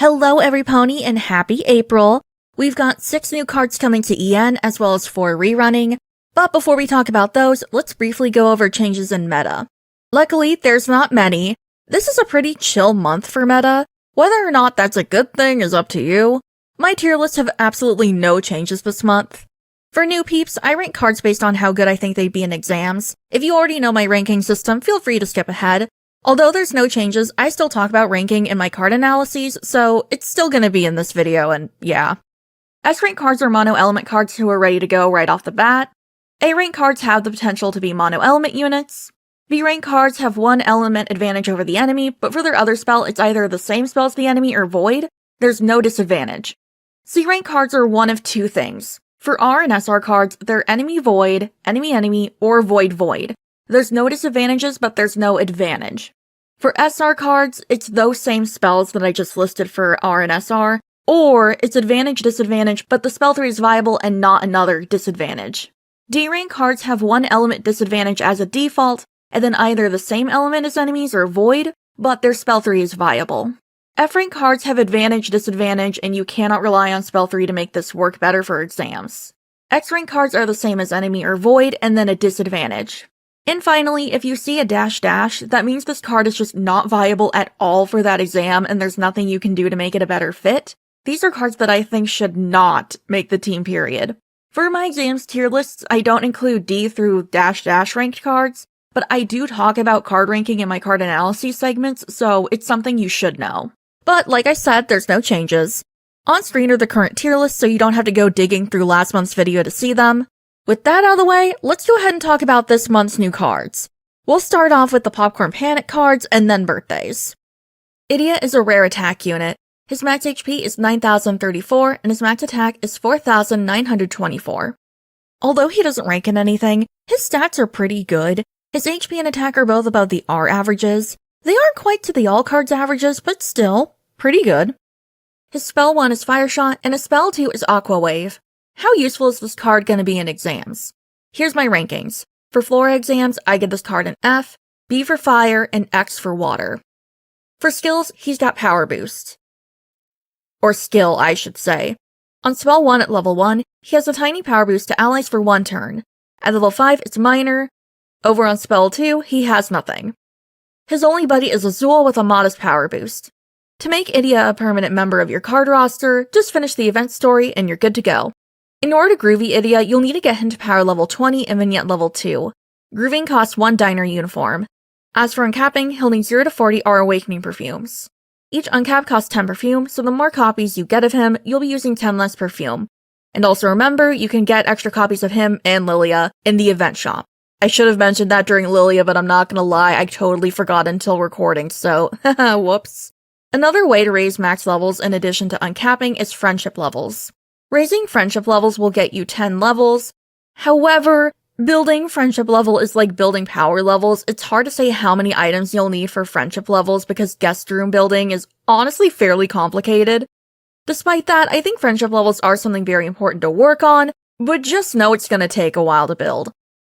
Hello everypony and happy April! We've got 6 new cards coming to EN as well as 4 rerunning, but before we talk about those, let's briefly go over changes in meta. Luckily, there's not many. This is a pretty chill month for meta. Whether or not that's a good thing is up to you. My tier lists have absolutely no changes this month. For new peeps, I rank cards based on how good I think they'd be in exams. If you already know my ranking system, feel free to skip ahead. Although there's no changes, I still talk about ranking in my card analyses, so it's still gonna be in this video, and yeah. S-rank cards are mono-element cards who are ready to go right off the bat. A-rank cards have the potential to be mono-element units. B-rank cards have 1 element advantage over the enemy, but for their other spell, it's either the same spell as the enemy or void. There's no disadvantage. C-rank cards are one of 2 things. For R and SR cards, they're enemy void, enemy, or void void. There's no disadvantages, but there's no advantage. For SR cards, it's those same spells that I just listed for R and SR, or it's advantage disadvantage, but the spell 3 is viable and not another disadvantage. D-rank cards have 1 element disadvantage as a default, and then either the same element as enemies or void, but their spell 3 is viable. F-rank cards have advantage disadvantage, and you cannot rely on spell 3 to make this work better for exams. X-rank cards are the same as enemy or void, and then a disadvantage. And finally, if you see a dash, that means this card is just not viable at all for that exam and there's nothing you can do to make it a better fit. These are cards that I think should not make the team period. For my exams tier lists, I don't include D through dash ranked cards, but I do talk about card ranking in my card analysis segments, so it's something you should know. But like I said, there's no changes. On screen are the current tier lists, so you don't have to go digging through last month's video to see them. With that out of the way, let's go ahead and talk about this month's new cards. We'll start off with the Popcorn Panic cards and then birthdays. Idia is a rare attack unit. His max HP is 9,034 and his max attack is 4,924. Although he doesn't rank in anything, his stats are pretty good. His HP and attack are both above the R averages. They aren't quite to the all cards averages, but still, pretty good. His spell 1 is Fire Shot and his spell 2 is Aqua Wave. How useful is this card going to be in exams? Here's my rankings. For Flora exams, I give this card an F, B for Fire, and X for Water. For skills, he's got Power Boost. Or skill, I should say. On spell 1 at level 1, he has a tiny power boost to allies for 1 turn. At level 5, it's minor. Over on spell 2, he has nothing. His only buddy is Azul with a modest power boost. To make Idia a permanent member of your card roster, just finish the event story and you're good to go. In order to groovy Idia, you'll need to get him to power level 20 and vignette level 2. Grooving costs 1 diner uniform. As for uncapping, he'll need 0 to 40 R awakening perfumes. Each uncap costs 10 perfume, so the more copies you get of him, you'll be using 10 less perfume. And also remember, you can get extra copies of him and Lilia in the event shop. I should have mentioned that during Lilia, but I'm not gonna lie, I totally forgot until recording, so haha, whoops. Another way to raise max levels in addition to uncapping is friendship levels. Raising friendship levels will get you 10 levels. However, building friendship level is like building power levels. It's hard to say how many items you'll need for friendship levels because guest room building is honestly fairly complicated. Despite that, I think friendship levels are something very important to work on, but just know it's gonna take a while to build.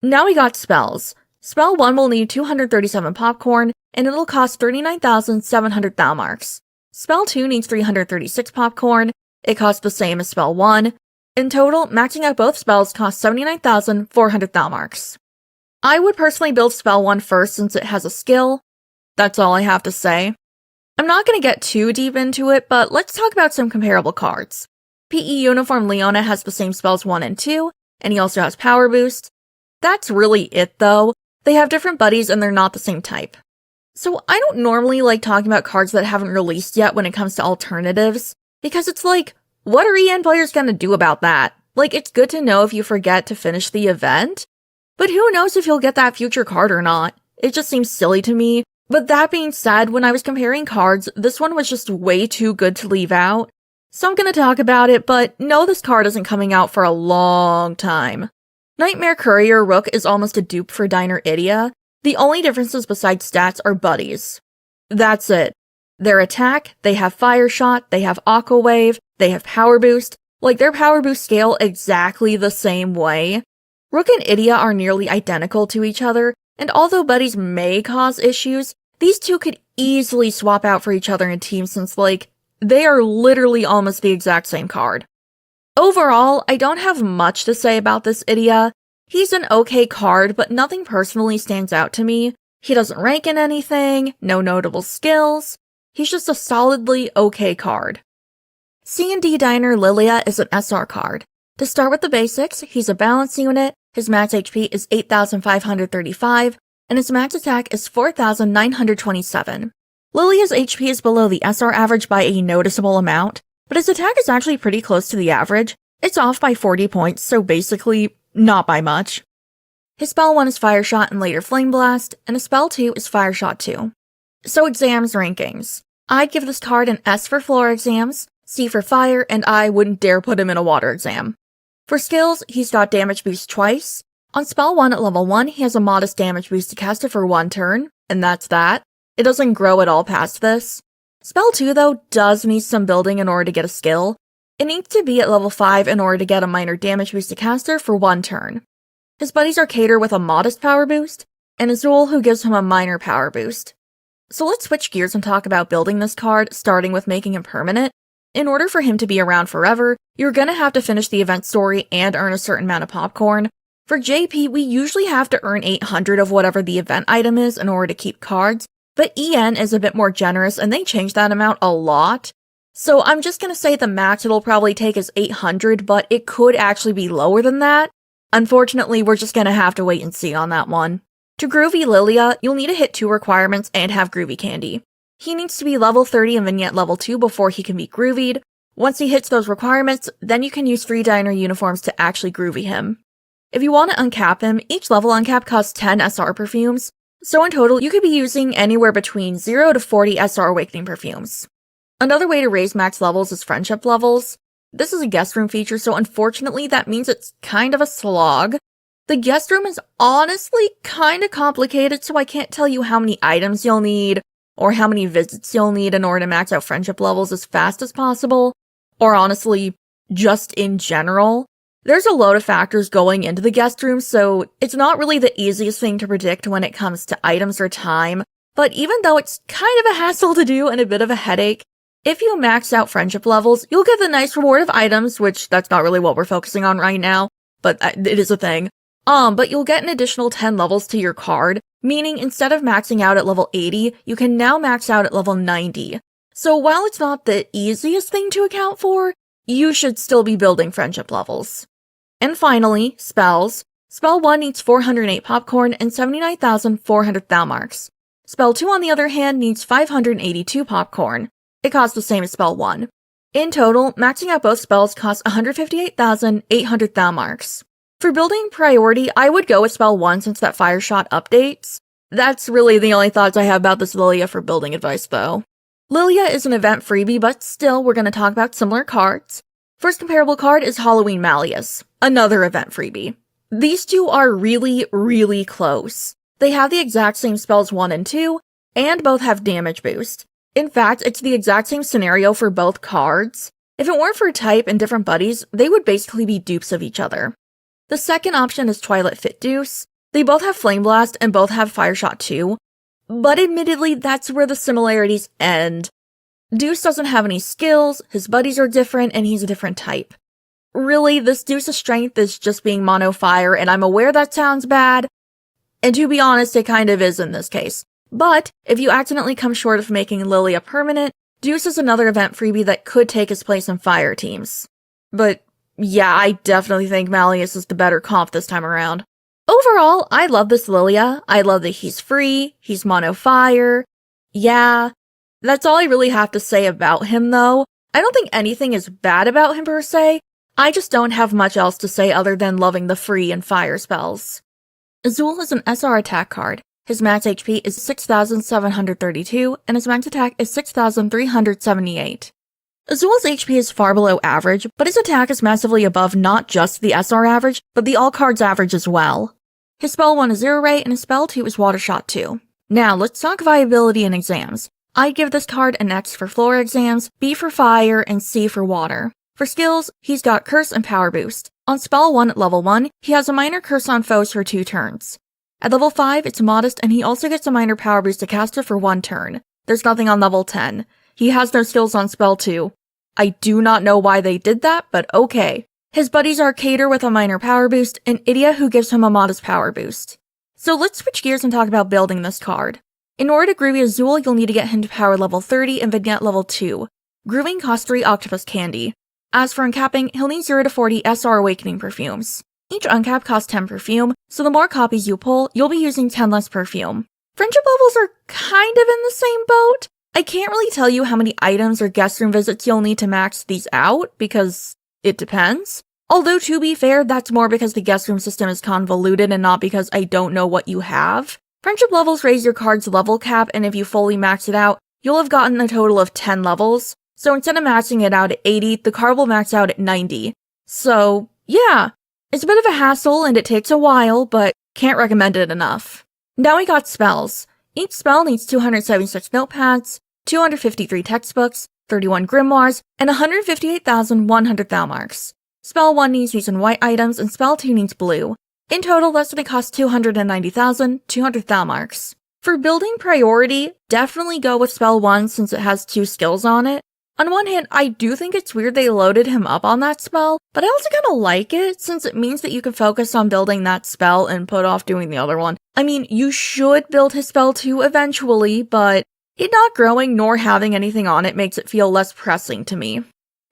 Now we got spells. Spell 1 will need 237 popcorn, and it'll cost 39,700 thou marks. Spell 2 needs 336 popcorn. It costs the same as spell 1. In total, maxing out both spells costs 79,400 thou marks. I would personally build spell 1 first since it has a skill. That's all I have to say. I'm not going to get too deep into it, but let's talk about some comparable cards. PE Uniform Leona has the same spells 1 and 2, and he also has Power Boost. That's really it though. They have different buddies and they're not the same type. So I don't normally like talking about cards that haven't released yet when it comes to alternatives. Because it's like, what are EN players gonna do about that? Like, it's good to know if you forget to finish the event, but who knows if you'll get that future card or not. It just seems silly to me. But that being said, when I was comparing cards, this one was just way too good to leave out. So I'm gonna talk about it, but no, this card isn't coming out for a long time. Nightmare Courier Rook is almost a dupe for Diner Idia. The only differences besides stats are buddies. That's it. Their attack, they have Fire Shot, they have Aqua Wave, they have Power Boost. Like, their Power Boost scale exactly the same way. Rook and Idia are nearly identical to each other, and although buddies may cause issues, these two could easily swap out for each other in teams since, like, They are literally almost the exact same card. Overall, I don't have much to say about this Idia. He's an okay card, but nothing personally stands out to me. He doesn't rank in anything, no notable skills. He's just a solidly okay card. C&D Diner Lilia is an SR card. To start with the basics, he's a balance unit, his max HP is 8,535, and his max attack is 4,927. Lilia's HP is below the SR average by a noticeable amount, but his attack is actually pretty close to the average. It's off by 40 points, so basically, not by much. His spell 1 is Fire Shot and later Flame Blast, and his spell 2 is Fire Shot 2. So exams rankings. I'd give this card an S for floor exams, C for fire, and I wouldn't dare put him in a water exam. For skills, he's got damage boost twice. On spell 1 at level 1, he has a modest damage boost to cast it for 1 turn, and that's that. It doesn't grow at all past this. Spell 2, though, does need some building in order to get a skill. It needs to be at level 5 in order to get a minor damage boost to caster for 1 turn. His buddies are Cater with a modest power boost, and Azul who gives him a minor power boost. So let's switch gears and talk about building this card, starting with making him permanent. In order for him to be around forever, you're gonna have to finish the event story and earn a certain amount of popcorn. For JP, we usually have to earn 800 of whatever the event item is in order to keep cards, but EN is a bit more generous and they change that amount a lot. So I'm just gonna say the max it'll probably take is 800, but it could actually be lower than that. Unfortunately, we're just gonna have to wait and see on that one. To Groovy Lilia, you'll need to hit 2 requirements and have Groovy Candy. He needs to be level 30 and Vignette level 2 before he can be groovied. Once he hits those requirements, then you can use free diner uniforms to actually groovy him. If you want to uncap him, each level uncap costs 10 SR perfumes, so in total you could be using anywhere between 0 to 40 SR awakening perfumes. Another way to raise max levels is friendship levels. This is a guest room feature, so unfortunately that means it's kind of a slog. The guest room is honestly kinda complicated, so I can't tell you how many items you'll need, or how many visits you'll need in order to max out friendship levels as fast as possible, or honestly, just in general. There's a load of factors going into the guest room, so it's not really the easiest thing to predict when it comes to items or time, but even though it's kind of a hassle to do and a bit of a headache, if you max out friendship levels, you'll get the nice reward of items, which that's not really what we're focusing on right now, but it is a thing. But you'll get an additional 10 levels to your card, meaning instead of maxing out at level 80, you can now max out at level 90. So while it's not the easiest thing to account for, you should still be building friendship levels. And finally, spells. Spell 1 needs 408 popcorn and 79,400 thou marks. Spell 2 on the other hand needs 582 popcorn. It costs the same as spell 1. In total, maxing out both spells costs 158,800 thou marks. For building priority, I would go with spell 1 since that fire shot updates. That's really the only thoughts I have about this Lilia for building advice though. Lilia is an event freebie, but still we're going to talk about similar cards. First comparable card is Halloween Malleus, another event freebie. These two are really, really close. They have the exact same spells 1 and 2, and both have damage boost. In fact, it's the exact same scenario for both cards. If it weren't for type and different buddies, they would basically be dupes of each other. The second option is Twilight Fit Deuce. They both have Flame Blast and both have Fire Shot 2, but admittedly that's where the similarities end. Deuce doesn't have any skills, his buddies are different, and he's a different type. Really, this Deuce's strength is just being mono fire, and I'm aware that sounds bad, and to be honest, it kind of is in this case. But if you accidentally come short of making Lilia permanent, Deuce is another event freebie that could take his place in fire teams. But yeah, I definitely think Malleus is the better comp this time around. Overall, I love this Lilia. I love that he's free, he's mono fire. Yeah, that's all I really have to say about him though. I don't think anything is bad about him per se. I just don't have much else to say other than loving the free and fire spells. Azul is an SR attack card. His max HP is 6,732, and his max attack is 6,378. Azul's HP is far below average, but his attack is massively above not just the SR average, but the all cards average as well. His spell 1 is Zero Ray, and his spell 2 is Water Shot 2. Now, let's talk viability in exams. I'd give this card an X for floor exams, B for fire, and C for water. For skills, he's got Curse and Power Boost. On spell 1 at level 1, he has a minor curse on foes for 2 turns. At level 5, it's modest, and he also gets a minor power boost to caster for 1 turn. There's nothing on level 10. he has no skills on spell 2. I do not know why they did that, but okay. His buddies are Cater with a minor power boost, and Idia who gives him a modest power boost. So let's switch gears and talk about building this card. In order to groovy Azul, you'll need to get him to power level 30 and Vignette level 2. Grooving costs 3 octopus candy. As for uncapping, he'll need 0 to 40 SR Awakening perfumes. Each uncap costs 10 perfume, so the more copies you pull, you'll be using 10 less perfume. Friendship levels are kind of in the same boat. I can't really tell you how many items or guest room visits you'll need to max these out, because it depends. Although, to be fair, that's more because the guest room system is convoluted and not because I don't know what you have. Friendship levels raise your card's level cap, and if you fully max it out, you'll have gotten a total of 10 levels. So instead of maxing it out at 80, the card will max out at 90. So, yeah. It's a bit of a hassle and it takes a while, but can't recommend it enough. Now we got spells. Each spell needs 276 notepads, 253 textbooks, 31 grimoires, and 158,100 thou marks. Spell 1 needs these in white items, and spell 2 needs blue. In total, that's going to cost 290,200 thou marks. For building priority, definitely go with spell 1 since it has 2 skills on it. On one hand, I do think it's weird they loaded him up on that spell, but I also kinda like it since it means that you can focus on building that spell and put off doing the other one. I mean, you should build his spell 2 eventually, but it not growing nor having anything on it makes it feel less pressing to me.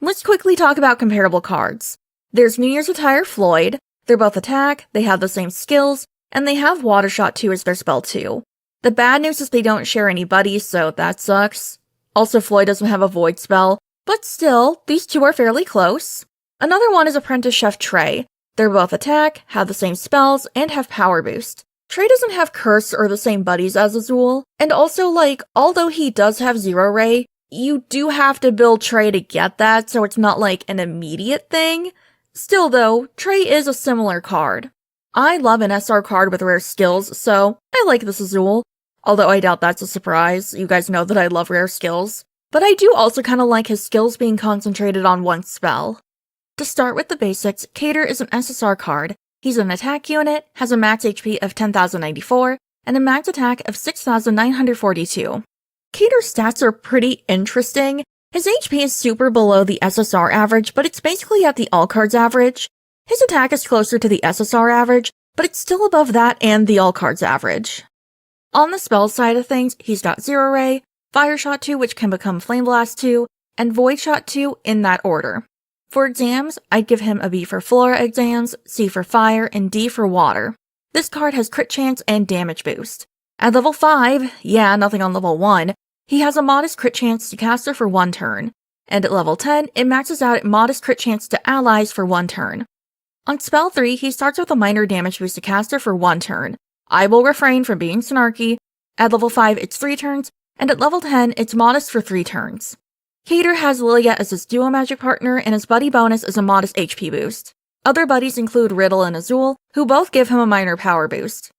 Let's quickly talk about comparable cards. There's New Year's Attire Floyd. They're both attack, they have the same skills, and they have Water Shot 2 as their spell 2. The bad news is they don't share any buddies, so that sucks. Also, Floyd doesn't have a void spell, but still, these two are fairly close. Another one is Apprentice Chef Trey. They're both attack, have the same spells, and have power boost. Trey doesn't have Curse or the same buddies as Azul, and also, although he does have Zero Ray, you do have to build Trey to get that, so it's not an immediate thing. Still though, Trey is a similar card. I love an SR card with rare skills, so I like this Azul. Although I doubt that's a surprise, you guys know that I love rare skills. But I do also kinda like his skills being concentrated on one spell. To start with the basics, Cater is an SSR card. He's an attack unit, has a max HP of 10,094, and a max attack of 6,942. Cater's stats are pretty interesting. His HP is super below the SSR average, but it's basically at the all cards average. His attack is closer to the SSR average, but it's still above that and the all cards average. On the spell side of things, he's got Zero Ray, Fire Shot 2 which can become Flame Blast 2, and Void Shot 2 in that order. For exams, I'd give him a B for Flora exams, C for Fire, and D for Water. This card has crit chance and damage boost. At level 5, yeah, nothing on level 1, he has a modest crit chance to caster for 1 turn, and at level 10, it maxes out at modest crit chance to allies for 1 turn. On spell 3, he starts with a minor damage boost to caster for 1 turn. I will refrain from being snarky. At level 5, it's 3 turns, and at level 10, it's modest for 3 turns. Cater has Lilia as his duo magic partner, and his buddy bonus is a modest HP boost. Other buddies include Riddle and Azul, who both give him a minor power boost.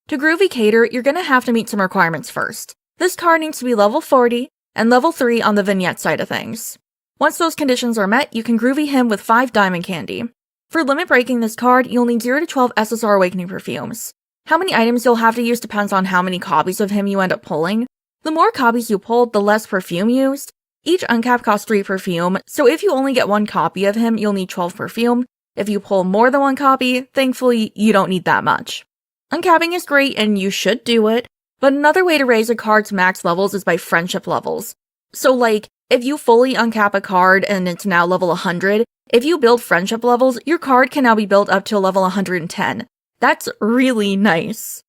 To groovy Cater, you're gonna have to meet some requirements first. This card needs to be level 40, and level 3 on the vignette side of things. Once those conditions are met, you can groovy him with 5 diamond candy. For limit breaking this card, you'll need 0 to 12 SSR Awakening perfumes. How many items you'll have to use depends on how many copies of him you end up pulling. The more copies you pull, the less perfume used. Each uncap costs 3 perfume, so if you only get 1 copy of him, you'll need 12 perfume. If you pull more than 1 copy, thankfully, you don't need that much. Uncapping is great, and you should do it, but another way to raise a card's max levels is by friendship levels. So if you fully uncap a card and it's now level 100, if you build friendship levels, your card can now be built up to level 110. That's really nice.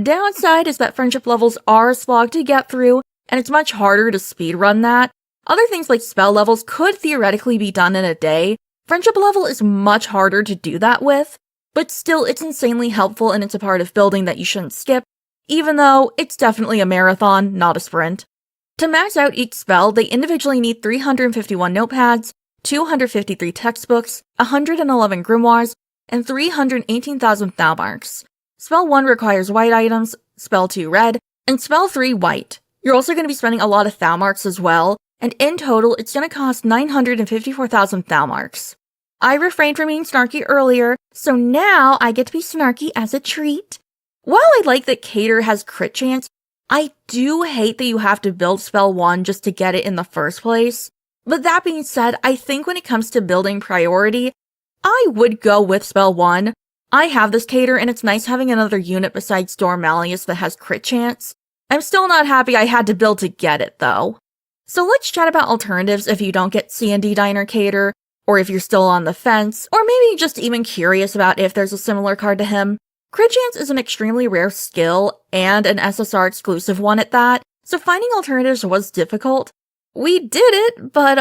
Downside is that friendship levels are a slog to get through, and it's much harder to speedrun that. Other things like spell levels could theoretically be done in a day. Friendship level is much harder to do that with, but still it's insanely helpful and it's a part of building that you shouldn't skip, even though it's definitely a marathon, not a sprint. To max out each spell, they individually need 351 notepads, 253 textbooks, 111 grimoires, and 318,000 thou marks. Spell 1 requires white items, spell 2 red, and spell 3 white. You're also going to be spending a lot of thou marks as well, and in total, it's going to cost 954,000 thou marks. I refrained from being snarky earlier, so now I get to be snarky as a treat. While I like that Cater has crit chance, I do hate that you have to build spell 1 just to get it in the first place, but that being said, I think when it comes to building priority, I would go with spell 1. I have this cater and it's nice having another unit besides Storm Malleus that has crit chance. I'm still not happy I had to build to get it though. So let's chat about alternatives if you don't get C&D Diner Cater, or if you're still on the fence, or maybe just even curious about if there's a similar card to him. Crit chance is an extremely rare skill, and an SSR exclusive one at that, so finding alternatives was difficult. We did it, but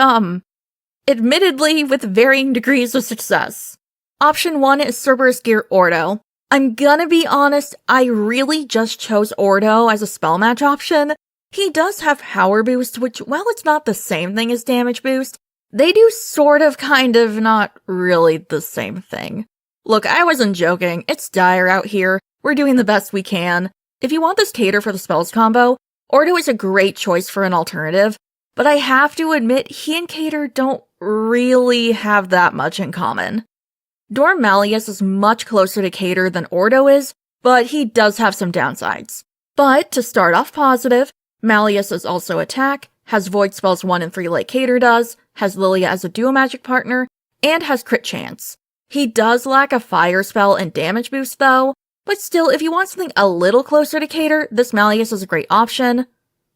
admittedly with varying degrees of success. Option 1 is Cerberus Gear Ordo. I'm gonna be honest, I really just chose Ordo as a spell match option. He does have power boost, which, while it's not the same thing as damage boost, they do sort of, kind of, not really the same thing. Look, I wasn't joking, it's dire out here, we're doing the best we can. If you want this cater for the spells combo, Ordo is a great choice for an alternative, but I have to admit he and cater don't really have that much in common. Dorm Malleus is much closer to cater than Ordo is, but he does have some downsides. But to start off positive, Malleus is also attack, has void spells 1 and 3 like cater does, has Lilia as a duo magic partner, and has crit chance. He does lack a fire spell and damage boost though, but still if you want something a little closer to cater, this Malleus is a great option.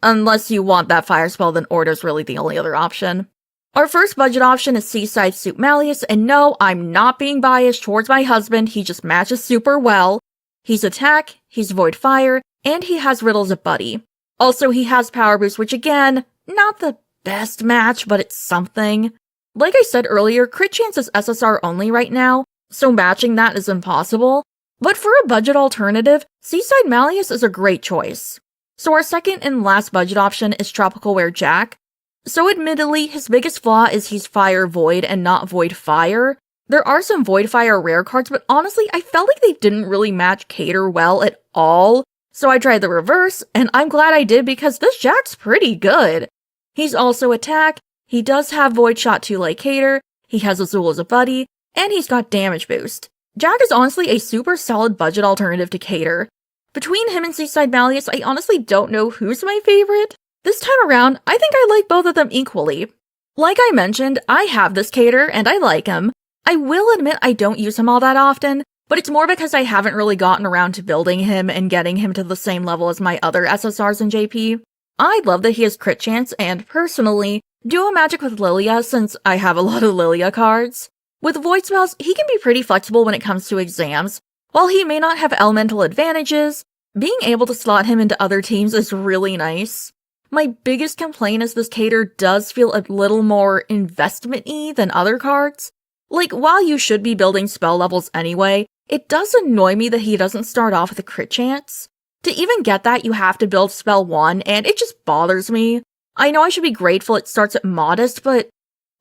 Unless you want that fire spell, then Ordo's really the only other option. Our first budget option is Seaside Suit Malleus, and no, I'm not being biased towards my husband, he just matches super well. He's attack, he's void fire, and he has riddles a buddy. Also, he has power boost, which again, not the best match, but it's something. Like I said earlier, crit chance is SSR only right now, so matching that is impossible. But for a budget alternative, Seaside Malleus is a great choice. So our second and last budget option is Tropical Wear Jack. So admittedly, his biggest flaw is he's Fire Void and not Void Fire. There are some Void Fire rare cards, but honestly, I felt like they didn't really match cater well at all. So I tried the reverse, and I'm glad I did because this Jack's pretty good. He's also attack, he does have Void Shot 2 like cater, he has Azul as a buddy, and he's got damage boost. Jack is honestly a super solid budget alternative to cater. Between him and Seaside Malleus, I honestly don't know who's my favorite. This time around, I think I like both of them equally. Like I mentioned, I have this cater, and I like him. I will admit I don't use him all that often, but it's more because I haven't really gotten around to building him and getting him to the same level as my other SSRs in JP. I love that he has crit chance, and personally, duo magic with Lilia since I have a lot of Lilia cards. With void spells, he can be pretty flexible when it comes to exams. While he may not have elemental advantages, being able to slot him into other teams is really nice. My biggest complaint is this cater does feel a little more investment-y than other cards. Like, while you should be building spell levels anyway, it does annoy me that he doesn't start off with a crit chance. To even get that, you have to build spell 1, and it just bothers me. I know I should be grateful it starts at modest, but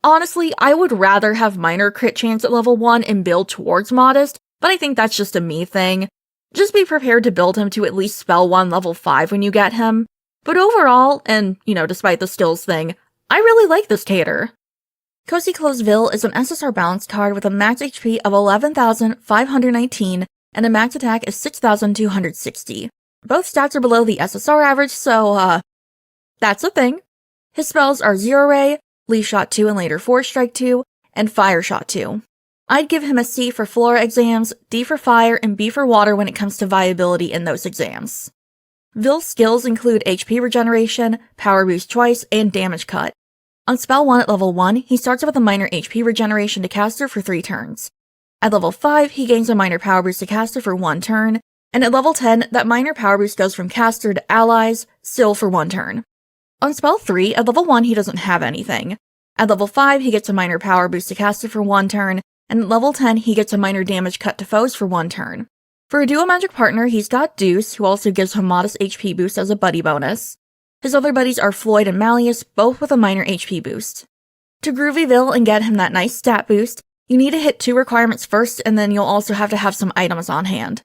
honestly, I would rather have minor crit chance at level 1 and build towards modest, but I think that's just a me thing. Just be prepared to build him to at least spell 1 level 5 when you get him. But overall, and, despite the skills thing, I really like this cater. Cozy Clothes Vil is an SSR balance card with a max HP of 11,519 and a max attack of 6,260. Both stats are below the SSR average, so, that's a thing. His spells are Zero Ray, Leaf Shot 2 and later Force Strike 2, and Fire Shot 2. I'd give him a C for Flora exams, D for Fire, and B for Water when it comes to viability in those exams. Vill's skills include HP regeneration, power boost twice, and damage cut. On spell 1 at level 1, he starts with a minor HP regeneration to caster for 3 turns. At level 5, he gains a minor power boost to caster for 1 turn, and at level 10, that minor power boost goes from caster to allies, still for 1 turn. On spell 3, at level 1, he doesn't have anything. At level 5, he gets a minor power boost to caster for 1 turn, and at level 10, he gets a minor damage cut to foes for 1 turn. For a duo magic partner, he's got Deuce, who also gives him modest HP boost as a buddy bonus. His other buddies are Floyd and Malleus, both with a minor HP boost. To groovy Vill and get him that nice stat boost, you need to hit 2 requirements first, and then you'll also have to have some items on hand.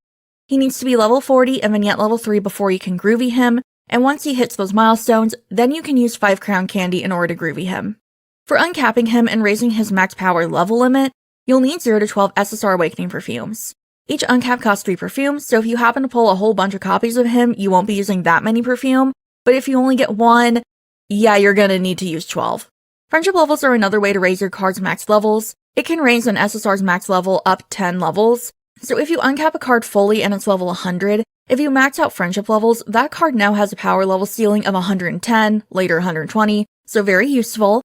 He needs to be level 40 and Vignette level 3 before you can groovy him, and once he hits those milestones, then you can use 5 Crown Candy in order to groovy him. For uncapping him and raising his max power level limit, you'll need 0 to 12 SSR Awakening Perfumes. Each uncap costs 3 perfume, so if you happen to pull a whole bunch of copies of him, you won't be using that many perfume, but if you only get one, yeah, you're gonna need to use 12. Friendship levels are another way to raise your card's max levels. It can raise an SSR's max level up 10 levels, so if you uncap a card fully and it's level 100, if you max out friendship levels, that card now has a power level ceiling of 110, later 120, so very useful.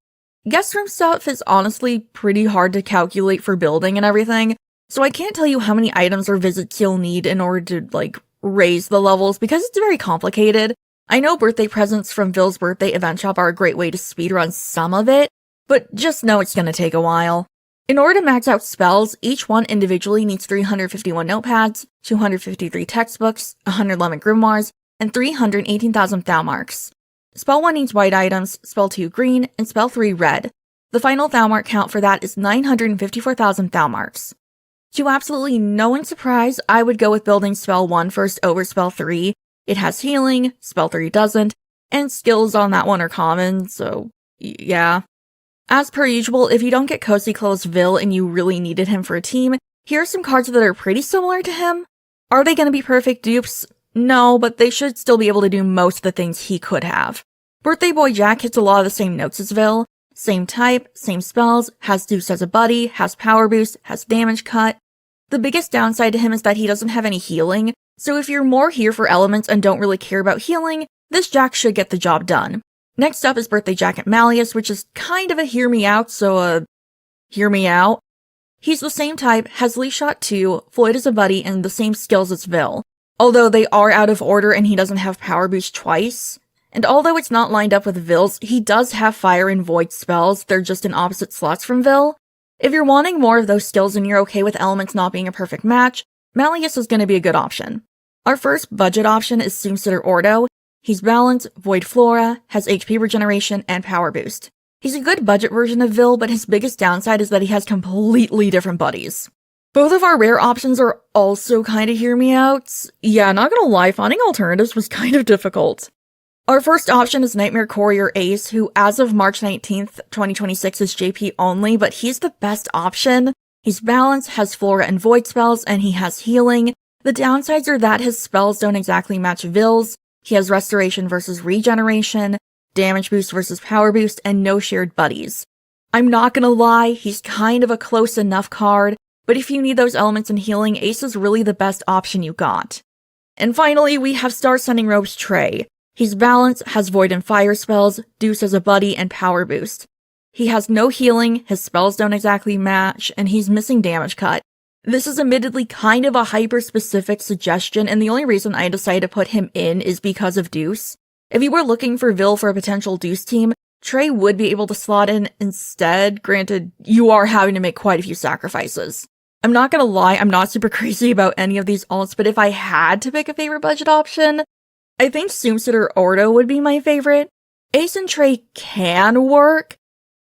Guest room stuff is honestly pretty hard to calculate for building and everything, so I can't tell you how many items or visits you'll need in order to, raise the levels because it's very complicated. I know birthday presents from Vill's birthday event shop are a great way to speedrun some of it, but just know it's gonna take a while. In order to max out spells, each one individually needs 351 notepads, 253 textbooks, 111 grimoires, and 318,000 thou marks. Spell 1 needs white items, Spell 2 green, and Spell 3 red. The final thou mark count for that is 954,000 thou marks. To absolutely no one's surprise, I would go with building Spell 1 first over Spell 3. It has healing, Spell 3 doesn't, and skills on that one are common, so yeah. As per usual, if you don't get Cozy Clothes Vil and you really needed him for a team, here are some cards that are pretty similar to him. Are they going to be perfect dupes? No, but they should still be able to do most of the things he could have. Birthday Boy Jack hits a lot of the same notes as Vill. Same type, same spells, has Twst as a buddy, has power boost, has damage cut. The biggest downside to him is that he doesn't have any healing, so if you're more here for elements and don't really care about healing, this Jack should get the job done. Next up is Birthday Jacket Malleus, which is kind of a hear me out, so hear me out. He's the same type, has Leash Shot 2, Floyd as a buddy, and the same skills as Vill. Although they are out of order and he doesn't have Power Boost twice. And although it's not lined up with Vill's, he does have Fire and Void spells, they're just in opposite slots from Vill. If you're wanting more of those skills and you're okay with elements not being a perfect match, Malleus is going to be a good option. Our first budget option is Soomsitter Ordo. He's balanced, Void Flora, has HP regeneration, and Power Boost. He's a good budget version of Vill, but his biggest downside is that he has completely different buddies. Both of our rare options are also kinda hear me out. Yeah, not gonna lie, finding alternatives was kind of difficult. Our first option is Nightmare Courier Ace, who as of March 19th, 2026 is JP only, but he's the best option. He's balanced, has Flora and Void spells, and he has healing. The downsides are that his spells don't exactly match Vill's. He has Restoration versus Regeneration, Damage Boost versus Power Boost, and no shared buddies. I'm not gonna lie, he's kind of a close enough card, but if you need those elements in healing, Ace is really the best option you got. And finally, we have Star Sending Robes Trey. He's balanced, has Void and Fire spells, Deuce as a buddy, and Power Boost. He has no healing, his spells don't exactly match, and he's missing damage cut. This is admittedly kind of a hyper-specific suggestion, and the only reason I decided to put him in is because of Deuce. If you were looking for Vill for a potential Deuce team, Trey would be able to slot in instead. Granted, you are having to make quite a few sacrifices. I'm not gonna lie, I'm not super crazy about any of these alts, but if I had to pick a favorite budget option, I think Soomsitter Ordo would be my favorite. Ace and Trey can work,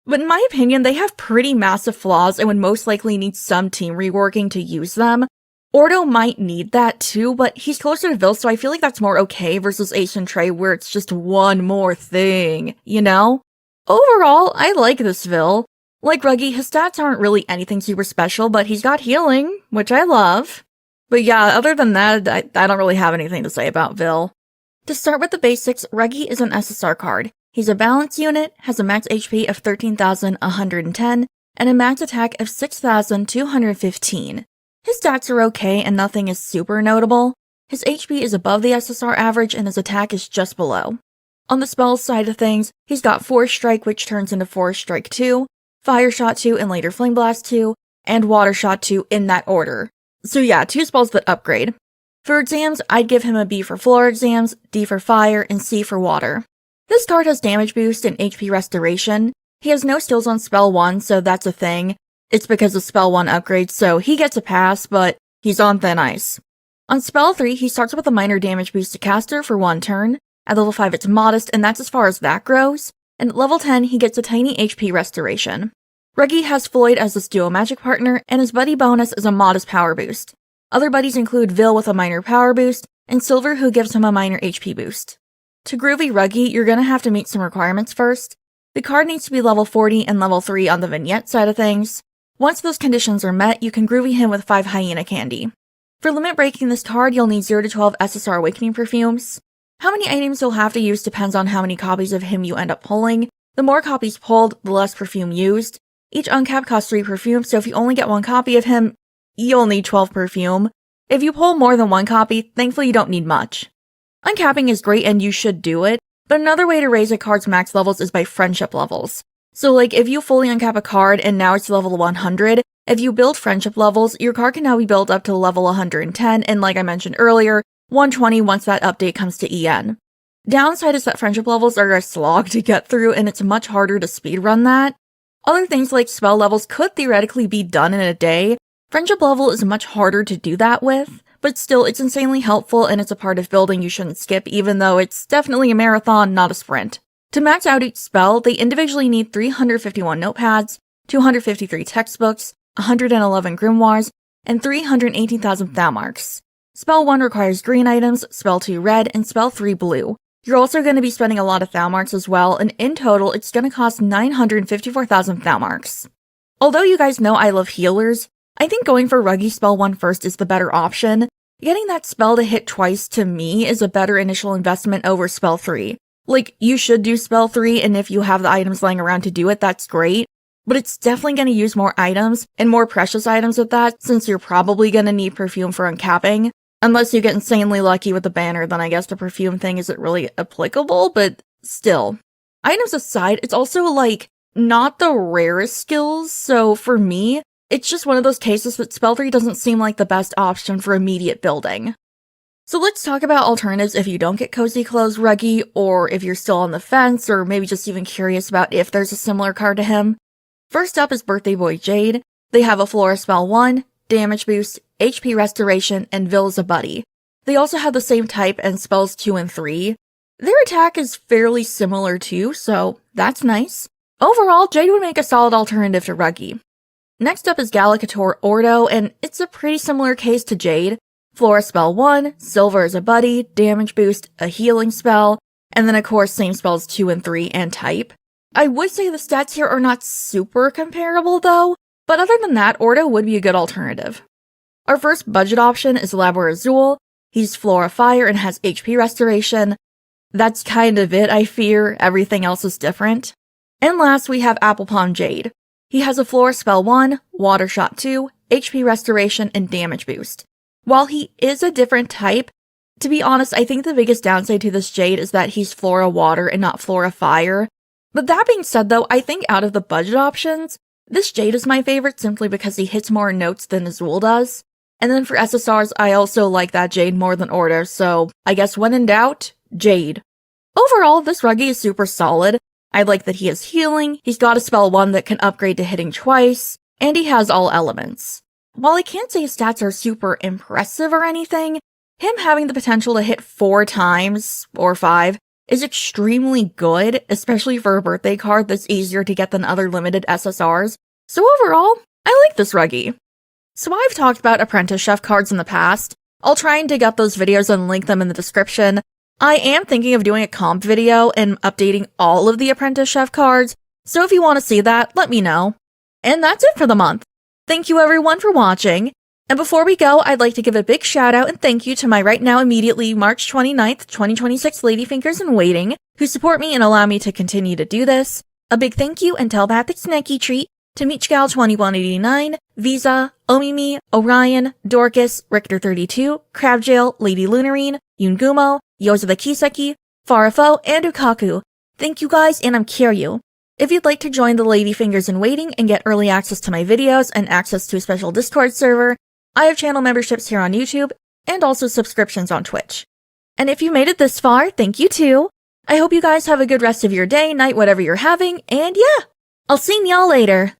but in my opinion, they have pretty massive flaws and would most likely need some team reworking to use them. Ordo might need that too, but he's closer to Vill, so I feel like that's more okay versus Ace and Trey where it's just one more thing, you know? Overall, I like this Vill. Like Ruggie, his stats aren't really anything super special, but he's got healing, which I love. But yeah, other than that, I don't really have anything to say about Vill. To start with the basics, Ruggie is an SSR card. He's a balance unit, has a max HP of 13,110, and a max attack of 6,215. His stats are okay and nothing is super notable. His HP is above the SSR average and his attack is just below. On the spells side of things, he's got Force Strike, which turns into Force Strike 2, Fire Shot 2 and later Flame Blast 2, and Water Shot 2 in that order. So yeah, 2 spells that upgrade. For exams, I'd give him a B for Flora exams, D for Fire, and C for Water. This card has Damage Boost and HP Restoration. He has no skills on Spell 1, so that's a thing. It's because of Spell 1 upgrades, so he gets a pass, but he's on thin ice. On Spell 3, he starts with a minor damage boost to caster for 1 turn. At level 5, it's modest, and that's as far as that grows. And at level 10, he gets a tiny HP restoration. Ruggie has Floyd as his duo magic partner, and his buddy bonus is a modest power boost. Other buddies include Vill with a minor power boost, and Silver who gives him a minor HP boost. To groovy Ruggie, you're gonna have to meet some requirements first. The card needs to be level 40 and level 3 on the vignette side of things. Once those conditions are met, you can groovy him with 5 hyena candy. For limit breaking this card, you'll need 0 to 12 SSR Awakening perfumes. How many items you'll have to use depends on how many copies of him you end up pulling. The more copies pulled, the less perfume used. Each uncap costs 3 perfume, so if you only get 1 copy of him, you'll need 12 perfume. If you pull more than 1 copy, thankfully you don't need much. Uncapping is great and you should do it, but another way to raise a card's max levels is by friendship levels. So like, if you fully uncap a card and now it's level 100, if you build friendship levels, your card can now be built up to level 110, and like I mentioned earlier, 120 once that update comes to EN. Downside is that friendship levels are a slog to get through, and it's much harder to speedrun that. Other things like spell levels could theoretically be done in a day. Friendship level is much harder to do that with, but still, it's insanely helpful and it's a part of building you shouldn't skip, even though it's definitely a marathon, not a sprint. To max out each spell, they individually need 351 notepads, 253 textbooks, 111 grimoires, and 318,000 Thalmarks. Spell 1 requires green items, Spell 2 red, and Spell 3 blue. You're also going to be spending a lot of Thalmarks as well, and in total, it's going to cost 954,000 Thalmarks. Although you guys know I love healers, I think going for Ruggie Spell 1 first is the better option. Getting that spell to hit twice to me is a better initial investment over Spell 3. Like, you should do Spell 3, and if you have the items laying around to do it, that's great. But it's definitely going to use more items, and more precious items with that, since you're probably going to need perfume for uncapping. Unless you get insanely lucky with the banner, then I guess the perfume thing isn't really applicable, but still. Items aside, it's also, like, not the rarest skills, so for me, it's just one of those cases that Spell 3 doesn't seem like the best option for immediate building. So let's talk about alternatives if you don't get Cozy Clothes Ruggie, or if you're still on the fence, or maybe just even curious about if there's a similar card to him. First up is Birthday Boy Jade. They have a Flora Spell 1, Damage Boost, HP Restoration, and Vill as a buddy. They also have the same type and spells 2 and 3. Their attack is fairly similar too, so that's nice. Overall, Jade would make a solid alternative to Ruggie. Next up is Gallicator Ordo, and it's a pretty similar case to Jade. Flora Spell 1, Silver as a buddy, Damage Boost, a healing spell, and then of course same spells 2 and 3 and type. I would say the stats here are not super comparable though, but other than that, Ordo would be a good alternative. Our first budget option is Labor Azul. He's Flora Fire and has HP Restoration. That's kind of it, I fear. Everything else is different. And last, we have Apple Palm Jade. He has a Flora Spell 1, Water Shot 2, HP Restoration, and Damage Boost. While he is a different type, to be honest, I think the biggest downside to this Jade is that he's Flora Water and not Flora Fire. But that being said though, I think out of the budget options, this Jade is my favorite simply because he hits more notes than Azul does. And then for SSRs, I also like that Jade more than Ordo, so I guess when in doubt, Jade. Overall, this Ruggie is super solid. I like that he has healing, he's got a spell 1 that can upgrade to hitting twice, and he has all elements. While I can't say his stats are super impressive or anything, him having the potential to hit 4 times, or 5, is extremely good, especially for a birthday card that's easier to get than other limited SSRs. So overall, I like this Ruggie. So I've talked about Apprentice Chef cards in the past. I'll try and dig up those videos and link them in the description. I am thinking of doing a comp video and updating all of the Apprentice Chef cards, so if you want to see that, let me know. And that's it for the month. Thank you everyone for watching. And before we go, I'd like to give a big shout out and thank you to my right now immediately March 29th, 2026 Ladyfingers in Waiting, who support me and allow me to continue to do this. A big thank you and telepathic snacky treat to Meechgal2189, Visa, Omimi, Orion, Dorcas, Richter32, Crabjail, Lady Lunarine, Yungumo, Yoza the Kiseki, Farafo, and Ukaku. Thank you guys, and I'm Kiryu. If you'd like to join the Ladyfingers in Waiting and get early access to my videos and access to a special Discord server, I have channel memberships here on YouTube, and also subscriptions on Twitch. And if you made it this far, thank you too. I hope you guys have a good rest of your day, night, whatever you're having, and yeah, I'll see y'all later.